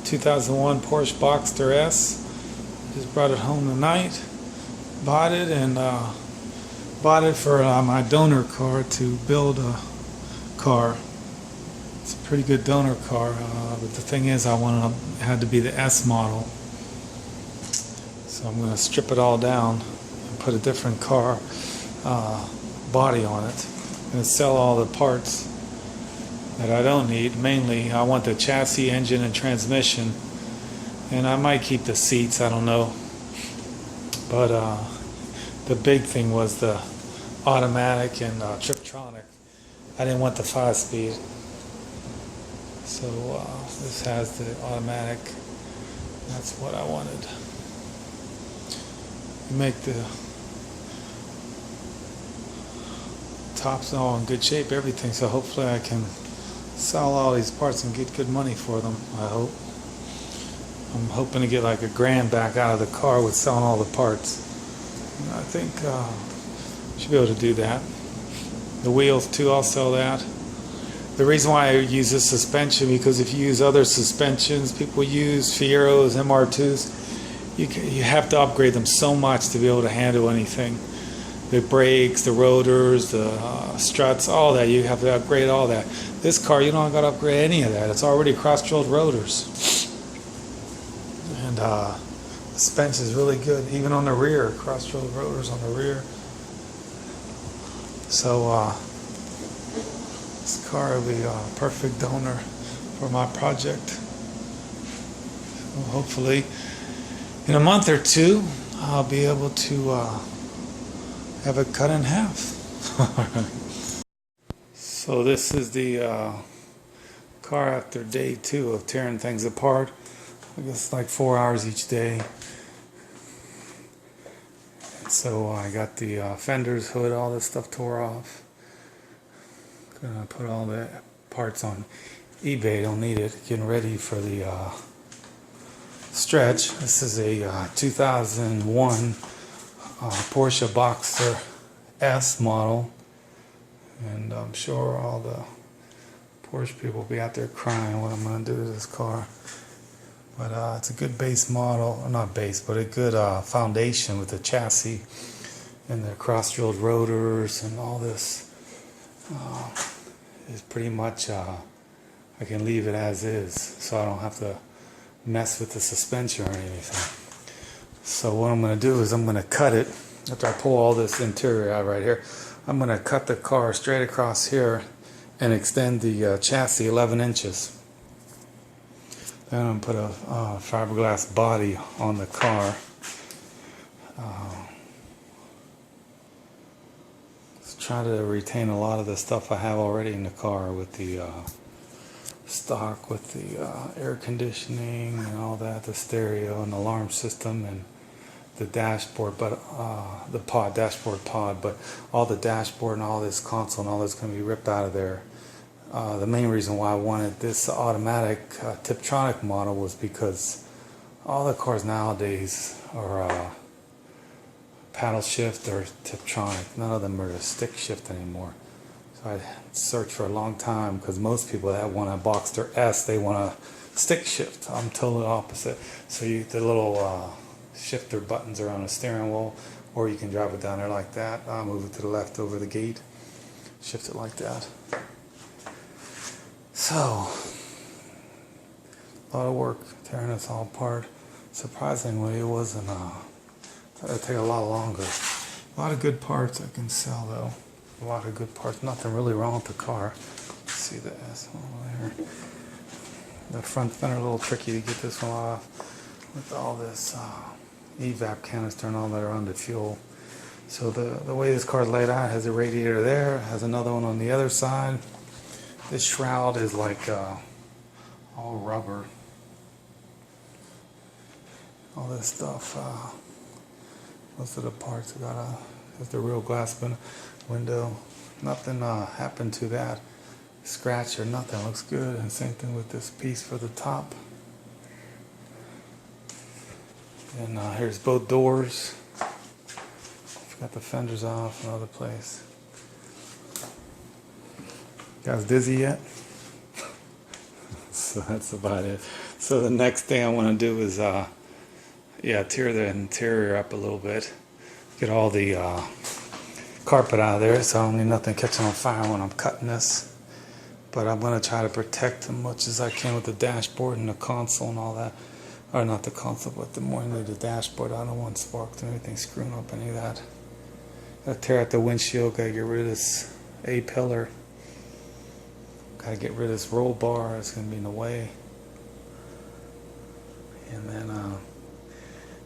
2001 Porsche Boxster S. Just brought it home tonight. Bought it and bought it for my donor car to build a car. It's a pretty good donor car, but the thing is, it had to be the S model. So I'm going to strip it all down and put a different car body on it. I'm going to sell all the parts that I don't need. Mainly, I want the chassis, engine, and transmission, and I might keep the seats. I don't know. But the big thing was the automatic and Triptronic. I didn't want the 5-speed. So this has the automatic. That's what I wanted. You make the tops all in good shape, everything. So hopefully I can sell all these parts and get good money for them. I hope. I'm hoping to get like $1,000 back out of the car with selling all the parts. And I think I should be able to do that. The wheels too, I'll sell that. The reason why I use this suspension, because if you use other suspensions, people use Fieros, MR2s, you have to upgrade them so much to be able to handle anything. The brakes, the rotors, the struts, all that, you have to upgrade all that. This car, you don't got to upgrade any of that. It's already cross-drilled rotors. And the suspension is really good, even on the rear, cross-drilled rotors on the rear. So this car will be a perfect donor for my project. So hopefully in a month or two I'll be able to have it cut in half. So this is the car after day 2 of tearing things apart. I guess like 4 hours each day. So I got the fenders, hood, all this stuff tore off. Gonna put all the parts on eBay, don't need it. Getting ready for the stretch. This is a 2001 Porsche Boxster S model, and I'm sure all the Porsche people will be out there crying what I'm gonna do to this car. But it's a good base model, or not base, but a good foundation with the chassis and the cross-drilled rotors and all this. Is pretty much I can leave it as is, so I don't have to mess with the suspension or anything. So what I'm going to do is I'm going to cut it after I pull all this interior out right here. I'm going to cut the car straight across here and extend the chassis 11 inches. Then I'm going to put a fiberglass body on the car. Try to retain a lot of the stuff I have already in the car, with the stock, with the air conditioning and all that, the stereo and alarm system and the dashboard, but the dashboard pod, but all the dashboard and all this console and all this going to be ripped out of there. The main reason why I wanted this automatic Tiptronic model was because all the cars nowadays are paddle shift or Tiptronic. None of them are a stick shift anymore. So I searched for a long time, because most people that want a Boxster S, they want a stick shift. I'm totally opposite. So the little shifter buttons are on the steering wheel, or you can drive it down there like that. I'll move it to the left over the gate, shift it like that. So a lot of work tearing this all apart. Surprisingly, it wasn't it'll take a lot longer. A lot of good parts I can sell though. A lot of good parts. Nothing really wrong with the car. Let's see the S over there. The front fender a little tricky to get this one off with all this evap canister and all that around the fuel. So the way this car is laid out, has a radiator there, has another one on the other side. This shroud is like all rubber. All this stuff. Most of the parts has the real glass window. Nothing happened to that. Scratch or nothing. Looks good. And same thing with this piece for the top. And here's both doors. Got the fenders off, another place. You guys dizzy yet? So that's about it. So the next thing I want to do is tear the interior up a little bit, get all the carpet out of there so I don't need nothing catching on fire when I'm cutting this. But I'm going to try to protect as much as I can with the dashboard and the console and all that. Or not the console, but more than the dashboard. I don't want sparks or anything screwing up any of that. Gotta tear out the windshield, gotta get rid of this A-pillar. Gotta get rid of this roll bar, it's gonna be in the way. And then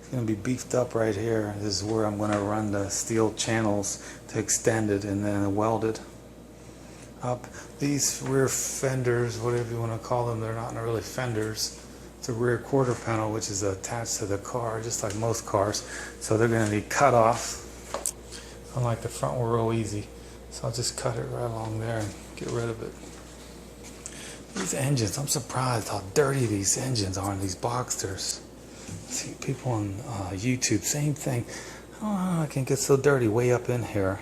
it's gonna be beefed up right here. This is where I'm gonna run the steel channels to extend it and then weld it up. These rear fenders, whatever you want to call them, they're not really fenders. It's a rear quarter panel which is attached to the car, just like most cars. So they're going to be cut off. Unlike the front, were real easy. So I'll just cut it right along there and get rid of it. These engines, I'm surprised how dirty these engines are in these boxsters. See people on YouTube, same thing. I don't know how I can get so dirty way up in here.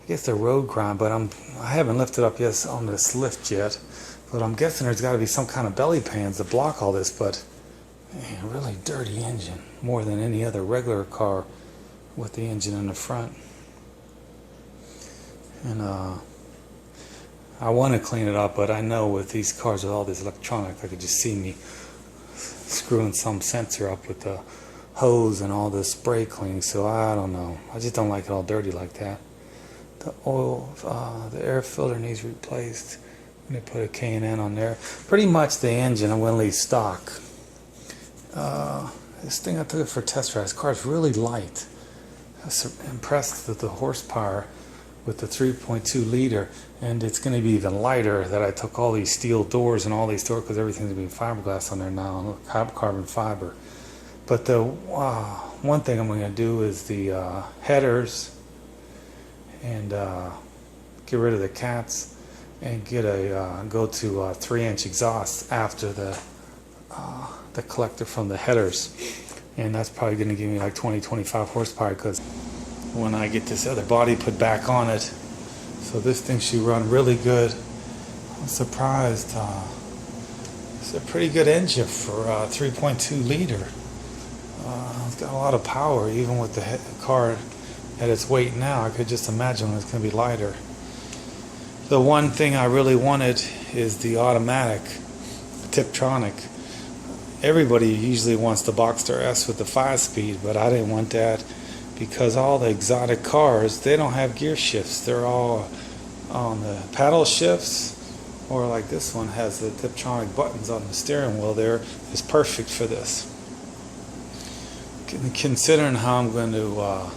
I guess they're road grind, but I haven't lifted up yet on this lift yet. But I'm guessing there's got to be some kind of belly pans to block all this. But man, really dirty engine, more than any other regular car with the engine in the front. And I want to clean it up, but I know with these cars with all this electronic, I could just see me screwing some sensor up with the hose and all this spray cleaning. So I don't know. I just don't like it all dirty like that. The oil, the air filter needs replaced. I'm going to put a K&N on there. Pretty much the engine I'm going to leave stock. This thing I took it for a test drive. This car is really light. I was impressed with the horsepower with the 3.2 liter, and it's going to be even lighter that I took all these steel doors and all these doors because everything's going to be fiberglass on there now, carbon fiber. But the one thing I'm going to do is the headers and get rid of the cats and get a go to 3-inch exhaust after the collector from the headers, and that's probably going to give me like 20-25 horsepower because when I get this other body put back on it, so this thing should run really good. I'm surprised. It's a pretty good engine for 3.2 liter. It's got a lot of power even with the car at its weight now. I could just imagine it's going to be lighter. The one thing I really wanted is the automatic Tiptronic. Everybody usually wants the Boxster S with the 5-speed, but I didn't want that because all the exotic cars, they don't have gear shifts. They're all on the paddle shifts, or like this one has the Tiptronic buttons on the steering wheel there. It's perfect for this. Considering how I'm going to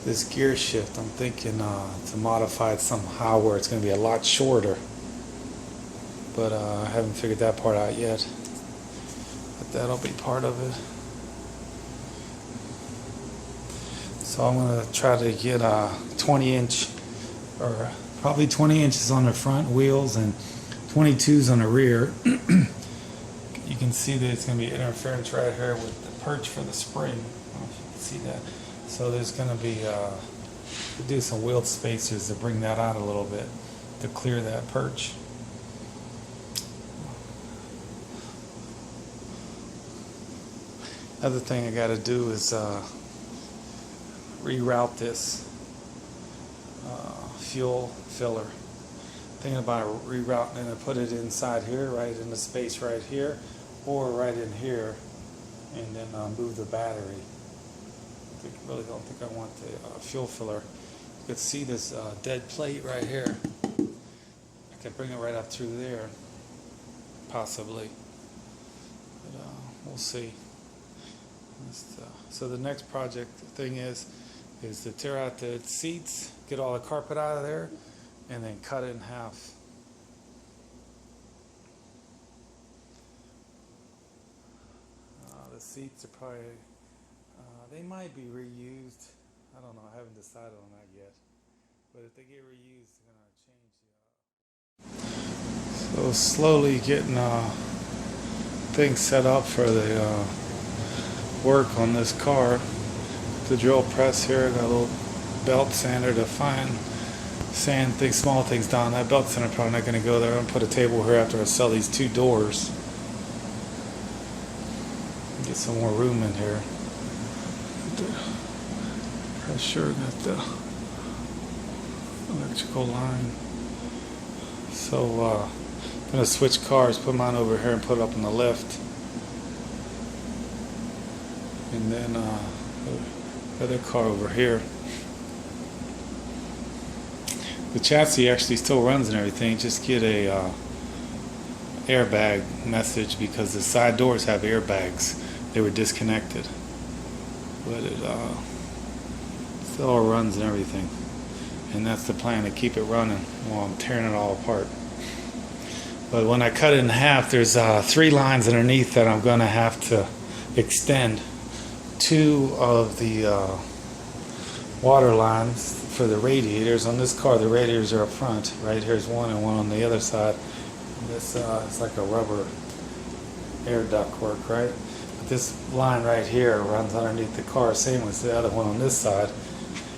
this gear shift, I'm thinking to modify it somehow where it's going to be a lot shorter, but I haven't figured that part out yet, but that'll be part of it. So I'm going to try to get a 20-inch or probably 20 inches on the front wheels and 22s on the rear. You can see that it's going to be interference right here with the perch for the spring. I don't know if you can see that. So there's going to be, do some wheel spacers to bring that out a little bit, to clear that perch. Another thing I got to do is reroute this fuel filler. Thinking about rerouting it and put it inside here, right in the space right here, or right in here, and then move the battery. I really don't think I want the fuel filler. You can see this dead plate right here. I can bring it right up through there, possibly. But we'll see. So the next project thing is to tear out the seats, get all the carpet out of there, and then cut it in half. The seats are probably, they might be reused. I don't know, I haven't decided on that yet. But if they get reused, they're going to change. So slowly getting things set up for the work on this car. The drill press here, got a little belt sander to sand things, small things down. That belt center probably not going to go there. I'm going to put a table here after I sell these 2 doors. Get some more room in here. I sure got the electrical line. So I'm going to switch cars, put mine over here and put it up on the left. And then the other car over here. The chassis actually still runs and everything. Just get a airbag message because the side doors have airbags. They were disconnected, but it still runs and everything. And that's the plan, to keep it running while I'm tearing it all apart. But when I cut it in half, there's 3 lines underneath that I'm going to have to extend. 2 of the water lines for the radiators. On this car, the radiators are up front. Right here's one and one on the other side. This it's like a rubber air duct work, right? But this line right here runs underneath the car, same as the other one on this side.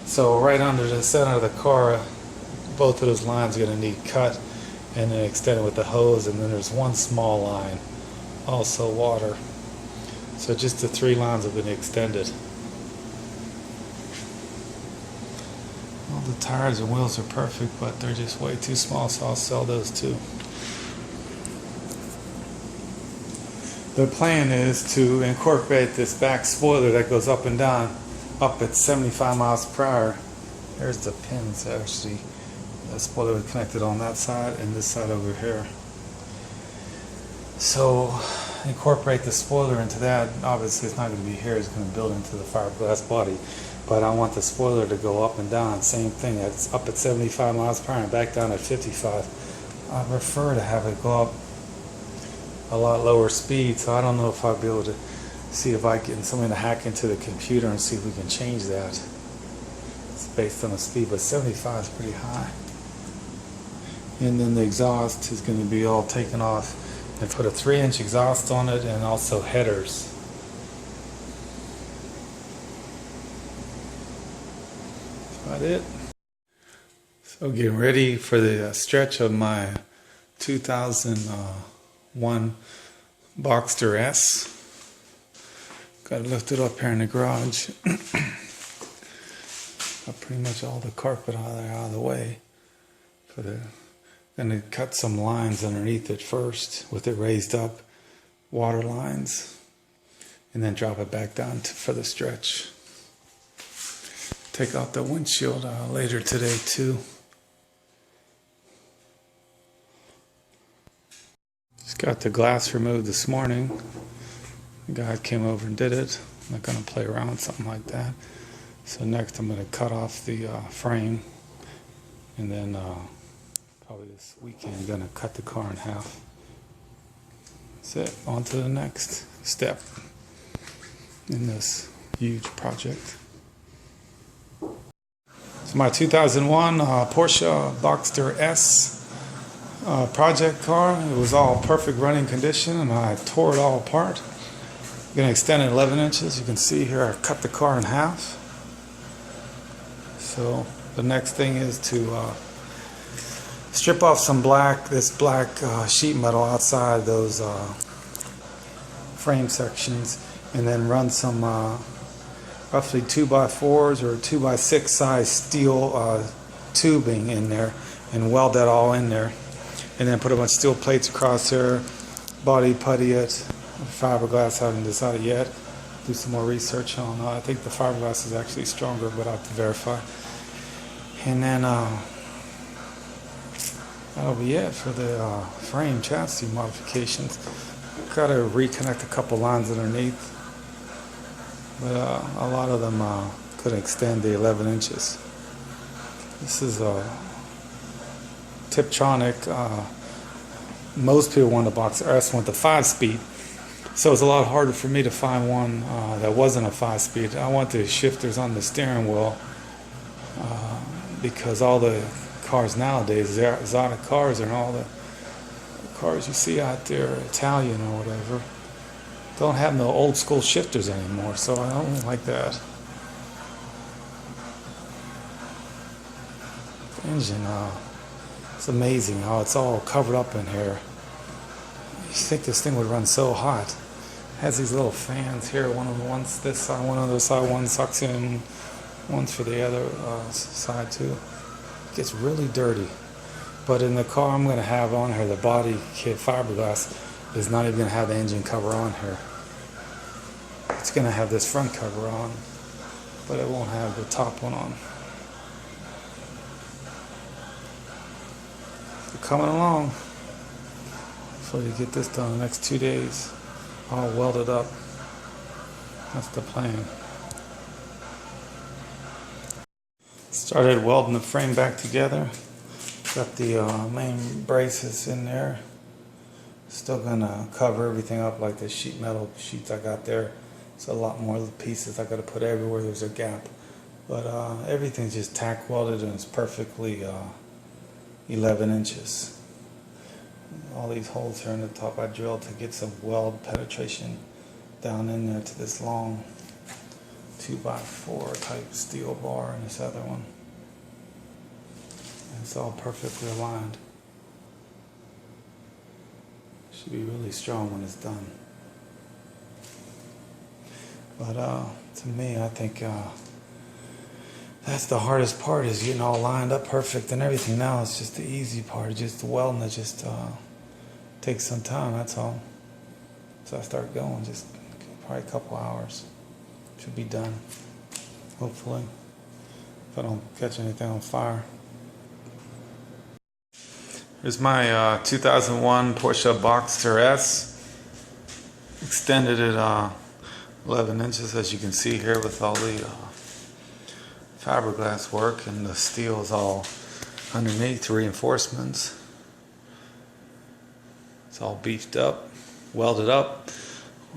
So right under the center of the car, both of those lines are going to need cut and then extended with the hose. And then there's one small line, also water. So just the 3 lines have been extended. All the tires and wheels are perfect, but they're just way too small, so I'll sell those too. The plan is to incorporate this back spoiler that goes up and down, up at 75 miles per hour. There's the pins actually. The spoiler was connected on that side and this side over here. So incorporate the spoiler into that. Obviously it's not going to be here, it's going to build into the fiberglass body. But I want the spoiler to go up and down. Same thing, it's up at 75 miles per hour and back down at 55. I prefer to have it go up a lot lower speed, so I don't know if I'll be able to see if I can somebody to hack into the computer and see if we can change that. It's based on the speed, but 75 is pretty high. And then the exhaust is going to be all taken off and put a 3-inch exhaust on it and also headers. That's about it. So getting ready for the stretch of my 2001 Boxster S. Got to lift it up here in the garage. Got pretty much all the carpet out of the way. Gonna cut some lines underneath it first with it raised up, water lines, and then drop it back down for the stretch. Take out the windshield later today too. Just got the glass removed this morning. The guy came over and did it. I'm not going to play around with something like that. So next I'm going to cut off the frame, and then probably this weekend I'm going to cut the car in half. That's it. On to the next step in this huge project. So my 2001 Porsche Boxster S project car. It was all perfect running condition, and I tore it all apart. I'm going to extend it 11 inches. You can see here I cut the car in half. So the next thing is to strip off this black sheet metal outside those frame sections, and then run some roughly 2x4s or 2x6 size steel tubing in there and weld that all in there. And then put a bunch of steel plates across there, body putty it, fiberglass, haven't decided yet. Do some more research on I think the fiberglass is actually stronger, but I have to verify. And then that'll be it for the frame chassis modifications. Got to reconnect a couple lines underneath, but a lot of them could extend the 11 inches. This is a Tiptronic. Most people want the Boxster S, want the 5-speed, so it's a lot harder for me to find one that wasn't a 5-speed. I want the shifters on the steering wheel because all the cars nowadays, the exotic cars and all the cars you see out there, Italian or whatever, don't have no old school shifters anymore, so I don't like that. engine. It's amazing how it's all covered up in here. You think this thing would run so hot. It has these little fans here, one's this side, one on the other side, one sucks in, one's for the other side too. It gets really dirty. But in the car I'm going to have on here, the body kit fiberglass is not even going to have the engine cover on here. It's going to have this front cover on, but it won't have the top one on. So coming along. Hopefully get this done in the next 2 days. All welded up. That's the plan. Started welding the frame back together. Got the main braces in there. Still gonna cover everything up like the sheet metal sheets I got there. It's a lot more pieces I gotta put everywhere there's a gap. But everything's just tack welded and it's perfectly 11 inches. All these holes here in the top I drilled to get some weld penetration down in there to this long 2x4 type steel bar and this other one. And it's all perfectly aligned. Should be really strong when it's done. But to me, I think that's the hardest part, is getting all lined up perfect and everything. Now it's just the easy part, just the welding that just takes some time, that's all. So I start going, just probably a couple hours. Should be done, hopefully, if I don't catch anything on fire. Here's my 2001 Porsche Boxster S. Extended it 11 inches, as you can see here, with all the fiberglass work, and the steel is all underneath, reinforcements. It's all beefed up, welded up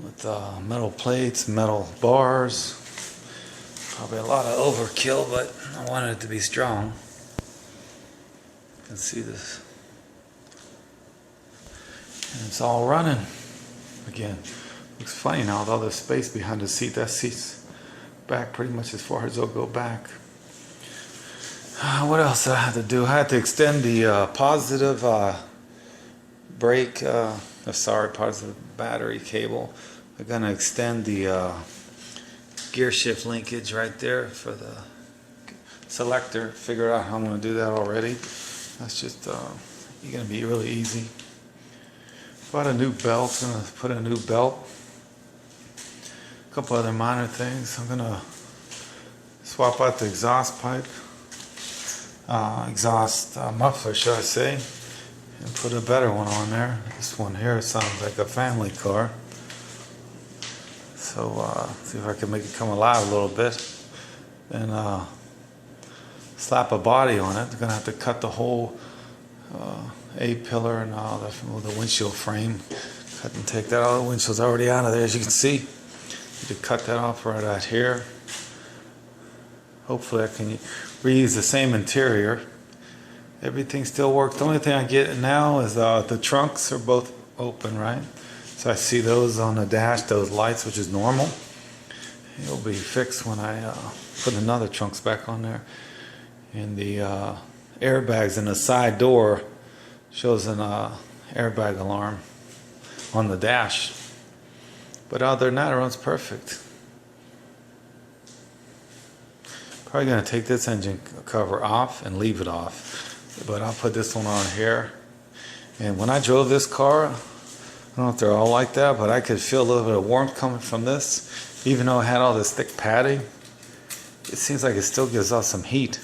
with metal plates, metal bars. Probably a lot of overkill, but I wanted it to be strong. You can see this. And it's all running again. Looks funny now with all the space behind the seat. That seat's back pretty much as far as it'll go back. What else did I have to do? I had to extend the positive positive battery cable. I'm going to extend the gear shift linkage right there for the selector. Figured out how I'm going to do that already. That's just going to be really easy. Bought a new belt. I'm going to put a new belt. A couple other minor things. I'm going to swap out the exhaust pipe. Exhaust muffler, should I say, and put a better one on there. This one here sounds like a family car. So see if I can make it come alive a little bit. Then slap a body on it. I'm gonna have to cut the whole A-pillar and all that from the windshield frame. Cut and take that. All the windshield's already out of there, as you can see. Need to cut that off right out here. Hopefully I can reuse the same interior. Everything still works. The only thing I get now is the trunks are both open, right? So I see those on the dash, those lights, which is normal. It'll be fixed when I put another trunks back on there. And the airbags in the side door shows an airbag alarm on the dash. But other than that, it runs perfect. Probably going to take this engine cover off and leave it off, but I'll put this one on here. And when I drove this car, I don't know if they're all like that, but I could feel a little bit of warmth coming from this. Even though it had all this thick padding, it seems like it still gives off some heat.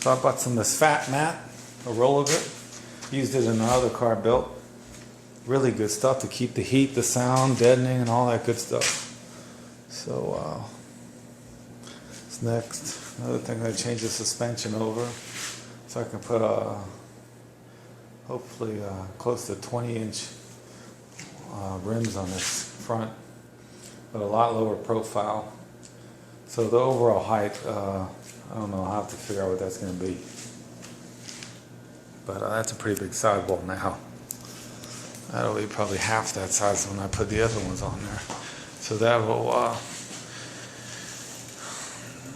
So I bought some of this fat mat, a roll of it. Used it in another car I built. Really good stuff to keep the heat, the sound, deadening, and all that good stuff. So next, another thing, I'm going to change the suspension over so I can put hopefully close to 20-inch rims on this front, but a lot lower profile. So the overall height, I don't know, I'll have to figure out what that's going to be. But that's a pretty big sidewall now. That'll be probably half that size when I put the other ones on there. So that will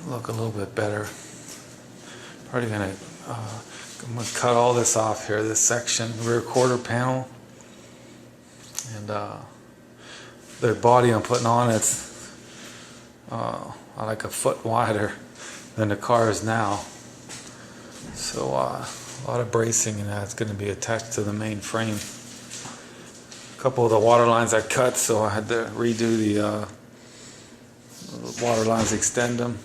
look a little bit better. Already gonna I'm gonna cut all this off here, this section, rear quarter panel, and the body I'm putting on, it's like a foot wider than the car is now. So a lot of bracing, and that's going to be attached to the main frame. A couple of the water lines I cut, so I had to redo the water lines, extend them.